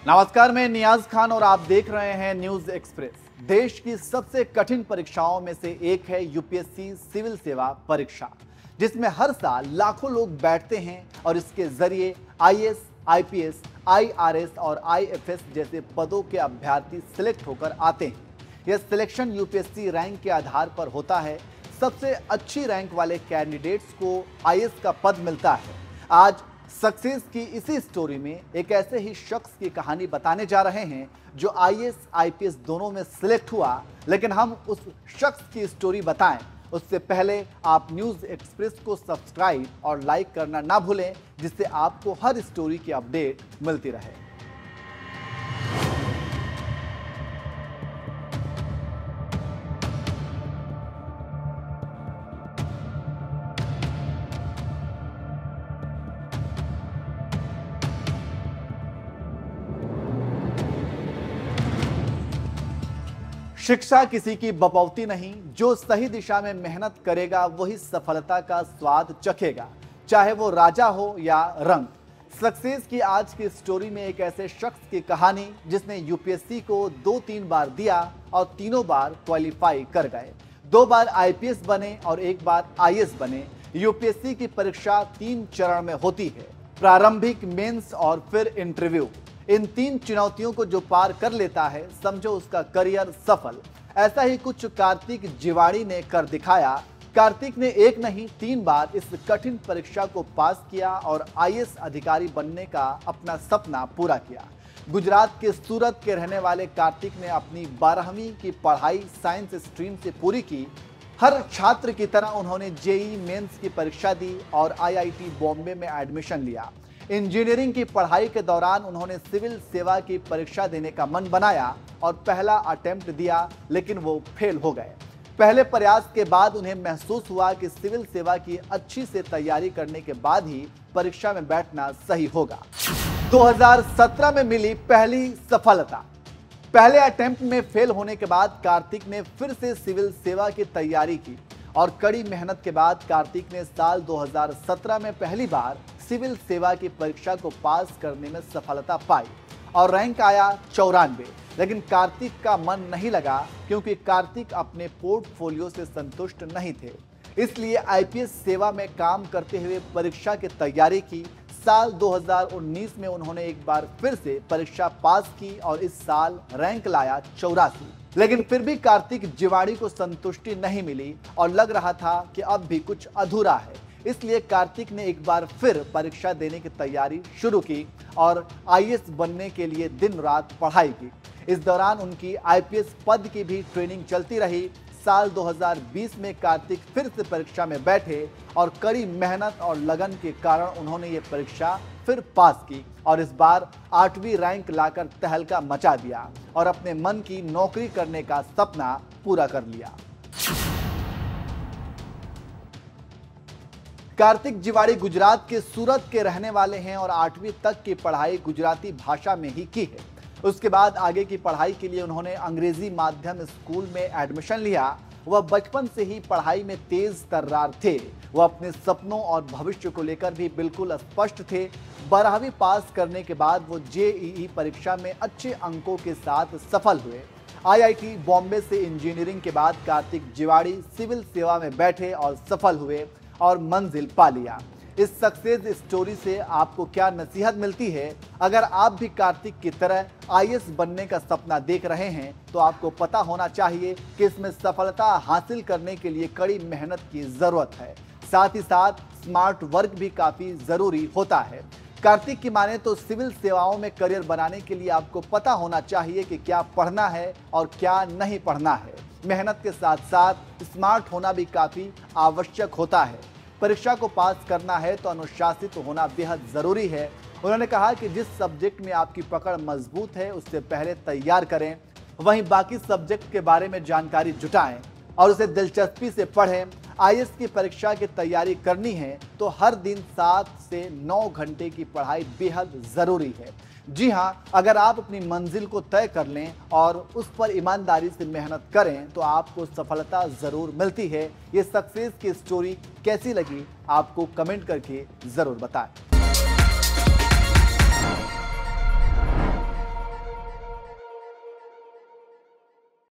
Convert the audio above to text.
नमस्कार, मैं नियाज खान और आप देख रहे हैं न्यूज एक्सप्रेस। देश की सबसे कठिन परीक्षाओं में से एक है यूपीएससी सिविल सेवा परीक्षा, जिसमें हर साल लाखों लोग बैठते हैं और इसके जरिए आईएएस, आईपीएस, आईआरएस और आईएफएस जैसे पदों के अभ्यर्थी सिलेक्ट होकर आते हैं। यह सिलेक्शन यूपीएससी रैंक के आधार पर होता है। सबसे अच्छी रैंक वाले कैंडिडेट्स को आईएएस का पद मिलता है। आज सक्सेस की इसी स्टोरी में एक ऐसे ही शख्स की कहानी बताने जा रहे हैं जो आईएएस, आईपीएस दोनों में सिलेक्ट हुआ। लेकिन हम उस शख्स की स्टोरी बताएं उससे पहले आप न्यूज एक्सप्रेस को सब्सक्राइब और लाइक करना ना भूलें, जिससे आपको हर स्टोरी की अपडेट मिलती रहे। शिक्षा किसी की बपौती नहीं, जो सही दिशा में मेहनत करेगा वही सफलता का स्वाद चखेगा, चाहे वो राजा हो या रंक। सक्सेस की आज की स्टोरी में एक ऐसे शख्स की कहानी जिसने यूपीएससी को 2-3 बार दिया और तीनों बार क्वालिफाई कर गए। 2 बार आईपीएस बने और 1 बार आईएएस बने। यूपीएससी की परीक्षा 3 चरण में होती है, प्रारंभिक, मेंस और फिर इंटरव्यू। इन 3 चुनौतियों को जो पार कर लेता है, समझो उसका करियर सफल। ऐसा ही कुछ कार्तिक जिवाड़ी ने कर दिखाया। कार्तिक ने 1 नहीं 3 बार इस कठिन परीक्षा को पास किया और आईएएस अधिकारी बनने का अपना सपना पूरा किया। गुजरात के सूरत के रहने वाले कार्तिक ने अपनी 12वीं की पढ़ाई साइंस स्ट्रीम से पूरी की। हर छात्र की तरह उन्होंने जेईई मेंस की परीक्षा दी और आईआईटी बॉम्बे में एडमिशन लिया। इंजीनियरिंग की पढ़ाई के दौरान उन्होंने सिविल सेवा की परीक्षा देने का मन बनाया और पहला अटेम्प्ट दिया, लेकिन वो फेल हो गए। पहले प्रयास के बाद उन्हें महसूस हुआ कि सिविल सेवा की अच्छी से तैयारी करने के बाद ही परीक्षा में बैठना सही होगा। 2017 में मिली पहली सफलता। पहले अटेम्प्ट में फेल होने के बाद कार्तिक ने फिर से सिविल सेवा की तैयारी की और कड़ी मेहनत के बाद कार्तिक ने साल 2017 में पहली बार सिविल सेवा की परीक्षा को पास करने में सफलता पाई और रैंक आया 94। लेकिन कार्तिक का मन नहीं लगा, क्योंकि कार्तिक अपने पोर्टफोलियो से संतुष्ट नहीं थे। इसलिए आईपीएस सेवा में काम करते हुए परीक्षा की तैयारी की। साल 2019 में उन्होंने एक बार फिर से परीक्षा पास की और इस साल रैंक लाया 84। लेकिन फिर भी कार्तिक जिवाड़ी को संतुष्टि नहीं मिली और लग रहा था कि अब भी कुछ अधूरा है। इसलिए कार्तिक ने एक बार फिर परीक्षा देने की तैयारी शुरू की और आईएएस बनने के लिए दिन रात पढ़ाई की। इस दौरान उनकी आईपीएस पद की भी ट्रेनिंग चलती रही। साल 2020 में कार्तिक फिर से परीक्षा में बैठे और कड़ी मेहनत और लगन के कारण उन्होंने ये परीक्षा फिर पास की और इस बार 8वीं रैंक लाकर तहलका मचा दिया और अपने मन की नौकरी करने का सपना पूरा कर लिया। कार्तिक जिवाड़ी गुजरात के सूरत के रहने वाले हैं और 8वीं तक की पढ़ाई गुजराती भाषा में ही की है। उसके बाद आगे की पढ़ाई के लिए उन्होंने अंग्रेजी माध्यम स्कूल में एडमिशन लिया। वह बचपन से ही पढ़ाई में तेज तर्रार थे। वह अपने सपनों और भविष्य को लेकर भी बिल्कुल स्पष्ट थे। 12वीं पास करने के बाद वो जेईई परीक्षा में अच्छे अंकों के साथ सफल हुए। आईआईटी बॉम्बे से इंजीनियरिंग के बाद कार्तिक जिवाड़ी सिविल सेवा में बैठे और सफल हुए और मंजिल पा लिया। इस सक्सेस स्टोरी से आपको क्या नसीहत मिलती है? अगर आप भी कार्तिक की तरह आईएएस बनने का सपना देख रहे हैं तो आपको पता होना चाहिए कि इसमें सफलता हासिल करने के लिए कड़ी मेहनत की जरूरत है। साथ ही साथ स्मार्ट वर्क भी काफी जरूरी होता है। कार्तिक की माने तो सिविल सेवाओं में करियर बनाने के लिए आपको पता होना चाहिए कि क्या पढ़ना है और क्या नहीं पढ़ना है। मेहनत के साथ साथ स्मार्ट होना भी काफी आवश्यक होता है। परीक्षा को पास करना है तो अनुशासित होना बेहद जरूरी है। उन्होंने कहा कि जिस सब्जेक्ट में आपकी पकड़ मजबूत है उससे पहले तैयार करें, वहीं बाकी सब्जेक्ट के बारे में जानकारी जुटाएं और उसे दिलचस्पी से पढ़ें। आईएएस की परीक्षा की तैयारी करनी है तो हर दिन 7 से 9 घंटे की पढ़ाई बेहद जरूरी है। जी हाँ, अगर आप अपनी मंजिल को तय कर लें और उस पर ईमानदारी से मेहनत करें तो आपको सफलता ज़रूर मिलती है। ये सक्सेस की स्टोरी कैसी लगी आपको कमेंट करके ज़रूर बताएं।